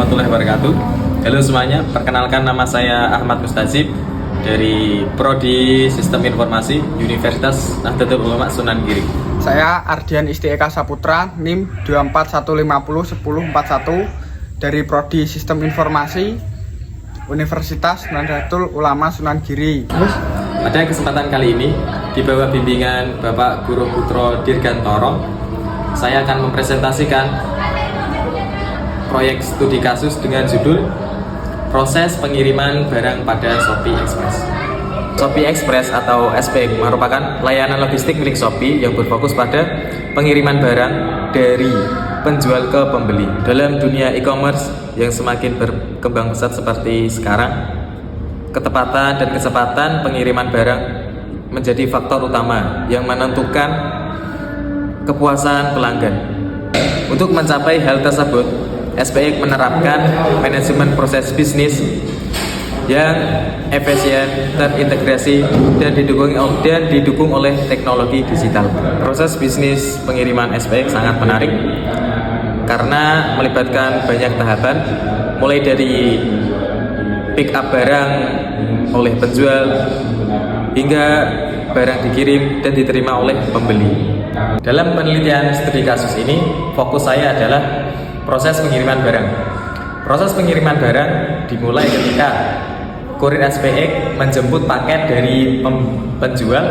warahmatullahi wabarakatuh. Halo semuanya, perkenalkan nama saya Ahmad Mustazib dari Prodi Sistem Informasi Universitas Nahdlatul Ulama Sunan Giri. Saya Ardian Istieka Saputra, NIM 241501041 dari Prodi Sistem Informasi Universitas Nahdlatul Ulama Sunan Giri. Pada kesempatan kali ini, di bawah bimbingan Bapak Guru Putro Dirgantoro, saya akan mempresentasikan proyek studi kasus dengan judul Proses Pengiriman Barang pada Shopee Express. Shopee Express atau SPX merupakan layanan logistik milik Shopee yang berfokus pada pengiriman barang dari penjual ke pembeli. Dalam dunia e-commerce yang semakin berkembang pesat seperti sekarang, ketepatan dan kecepatan pengiriman barang menjadi faktor utama yang menentukan kepuasan pelanggan. Untuk mencapai hal tersebut, SPX menerapkan manajemen proses bisnis yang efisien, terintegrasi, dan didukung oleh teknologi digital. Proses bisnis pengiriman SPX sangat menarik karena melibatkan banyak tahapan, mulai dari pick up barang oleh penjual hingga barang dikirim dan diterima oleh pembeli. Dalam penelitian studi kasus ini, fokus saya adalah proses pengiriman barang. Proses pengiriman barang dimulai ketika kurir SPX menjemput paket dari penjual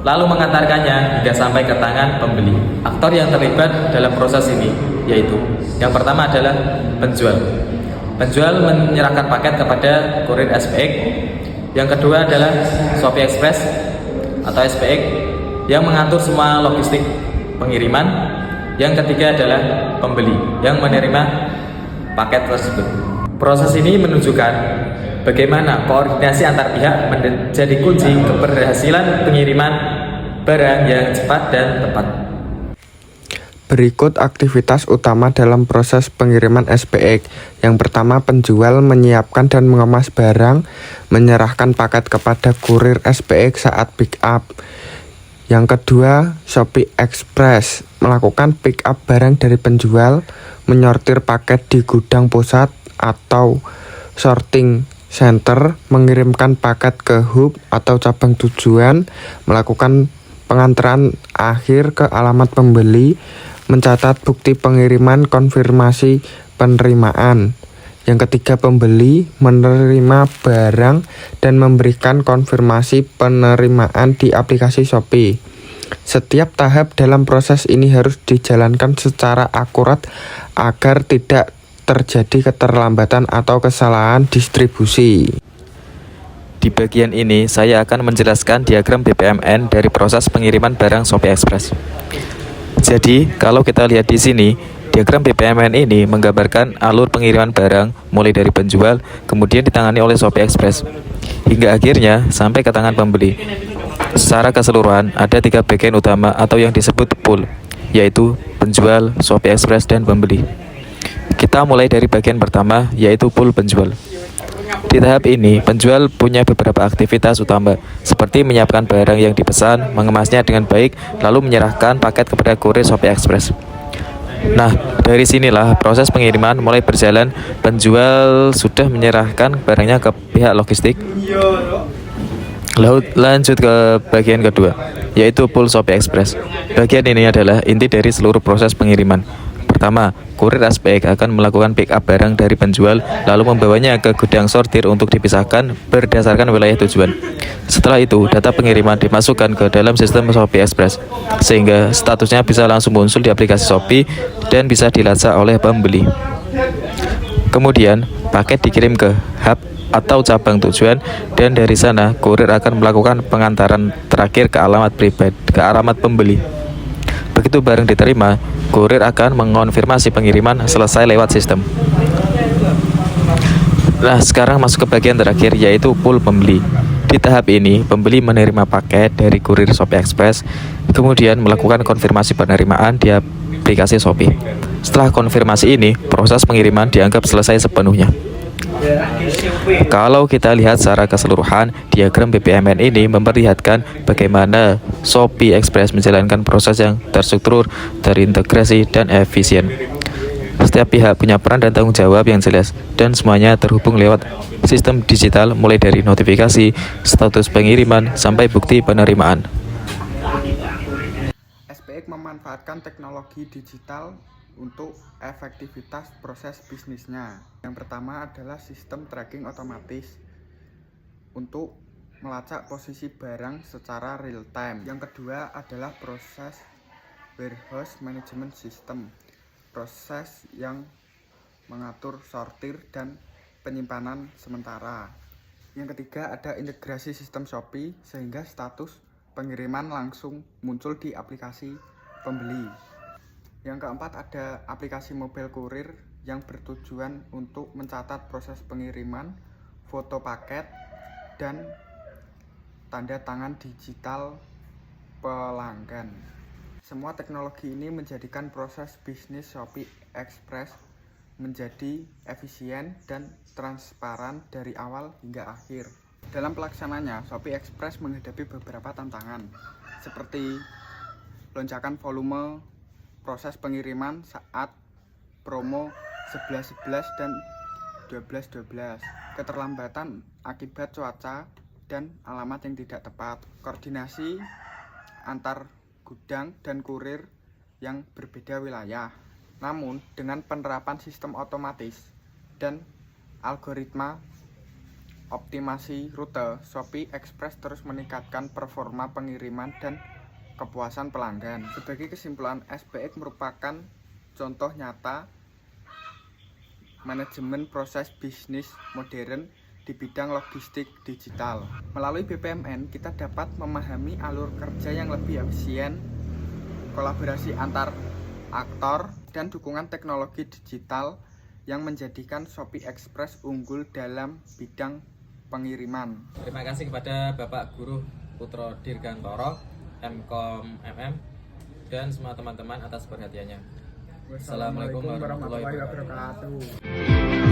lalu mengantarkannya hingga sampai ke tangan pembeli. Aktor yang terlibat dalam proses ini yaitu yang pertama adalah penjual. Penjual menyerahkan paket kepada kurir SPX. Yang kedua adalah Shopee Express atau SPX yang mengatur semua logistik pengiriman. Yang ketiga adalah pembeli yang menerima paket tersebut. Proses ini menunjukkan bagaimana koordinasi antar pihak menjadi kunci keberhasilan pengiriman barang yang cepat dan tepat. Berikut aktivitas utama dalam proses pengiriman SPX. Yang pertama, penjual menyiapkan dan mengemas barang, menyerahkan paket kepada kurir SPX saat pick up. Yang kedua, Shopee Express melakukan pick up barang dari penjual, menyortir paket di gudang pusat atau sorting center, mengirimkan paket ke hub atau cabang tujuan, melakukan pengantaran akhir ke alamat pembeli, mencatat bukti pengiriman, konfirmasi penerimaan. Yang ketiga, pembeli menerima barang dan memberikan konfirmasi penerimaan di aplikasi Shopee. Setiap tahap dalam proses ini harus dijalankan secara akurat agar tidak terjadi keterlambatan atau kesalahan distribusi. Di bagian ini, saya akan menjelaskan diagram BPMN dari proses pengiriman barang Shopee Express. Jadi, kalau kita lihat di sini, diagram BPMN ini menggambarkan alur pengiriman barang mulai dari penjual, kemudian ditangani oleh Shopee Express, hingga akhirnya sampai ke tangan pembeli. Secara keseluruhan, ada 3 bagian utama atau yang disebut pool, yaitu penjual, Shopee Express, dan pembeli. Kita mulai dari bagian pertama, yaitu pool penjual. Di tahap ini, penjual punya beberapa aktivitas utama, seperti menyiapkan barang yang dipesan, mengemasnya dengan baik, lalu menyerahkan paket kepada kurir Shopee Express. Nah, dari sinilah proses pengiriman mulai berjalan. Penjual sudah menyerahkan barangnya ke pihak logistik. Lalu lanjut ke bagian kedua, yaitu pool Shopee Express. Bagian ini adalah inti dari seluruh proses pengiriman. Pertama, kurir SPX akan melakukan pick up barang dari penjual, lalu membawanya ke gudang sortir untuk dipisahkan berdasarkan wilayah tujuan. Setelah itu, data pengiriman dimasukkan ke dalam sistem Shopee Express, sehingga statusnya bisa langsung muncul di aplikasi Shopee dan bisa dilacak oleh pembeli. Kemudian, paket dikirim ke hub atau cabang tujuan, dan dari sana kurir akan melakukan pengantaran terakhir ke alamat pribadi, ke alamat pembeli. Begitu barang diterima, kurir akan mengonfirmasi pengiriman selesai lewat sistem. Nah, sekarang masuk ke bagian terakhir, yaitu pool pembeli. Di tahap ini, pembeli menerima paket dari kurir Shopee Express, kemudian melakukan konfirmasi penerimaan di aplikasi Shopee. Setelah konfirmasi ini, proses pengiriman dianggap selesai sepenuhnya. Kalau kita lihat secara keseluruhan, diagram BPMN ini memperlihatkan bagaimana Shopee Express menjalankan proses yang terstruktur, terintegrasi, dan efisien. Setiap pihak punya peran dan tanggung jawab yang jelas, dan semuanya terhubung lewat sistem digital mulai dari notifikasi, status pengiriman, sampai bukti penerimaan. SPX memanfaatkan teknologi digital untuk efektivitas proses bisnisnya. Yang pertama adalah sistem tracking otomatis untuk melacak posisi barang secara real time. Yang kedua adalah proses warehouse management system, proses yang mengatur sortir dan penyimpanan sementara. Yang ketiga ada integrasi sistem Shopee sehingga status pengiriman langsung muncul di aplikasi pembeli. Yang keempat ada aplikasi mobile kurir yang bertujuan untuk mencatat proses pengiriman, foto paket, dan tanda tangan digital pelanggan. Semua teknologi ini menjadikan proses bisnis Shopee Express menjadi efisien dan transparan dari awal hingga akhir. Dalam pelaksananya, Shopee Express menghadapi beberapa tantangan seperti lonjakan volume proses pengiriman saat promo 11.11 dan 12.12, keterlambatan akibat cuaca dan alamat yang tidak tepat, koordinasi antar gudang dan kurir yang berbeda wilayah. Namun, dengan penerapan sistem otomatis dan algoritma optimasi rute, Shopee Express terus meningkatkan performa pengiriman dan kepuasan pelanggan. Sebagai kesimpulan, SPX merupakan contoh nyata manajemen proses bisnis modern di bidang logistik digital. Melalui BPMN, kita dapat memahami alur kerja yang lebih efisien, kolaborasi antar aktor, dan dukungan teknologi digital yang menjadikan Shopee Express unggul dalam bidang pengiriman. Terima kasih kepada Bapak Guru Putro Dirgantoro, MKOM MM, dan semua teman-teman atas perhatiannya. Wassalamualaikum warahmatullahi wabarakatuh.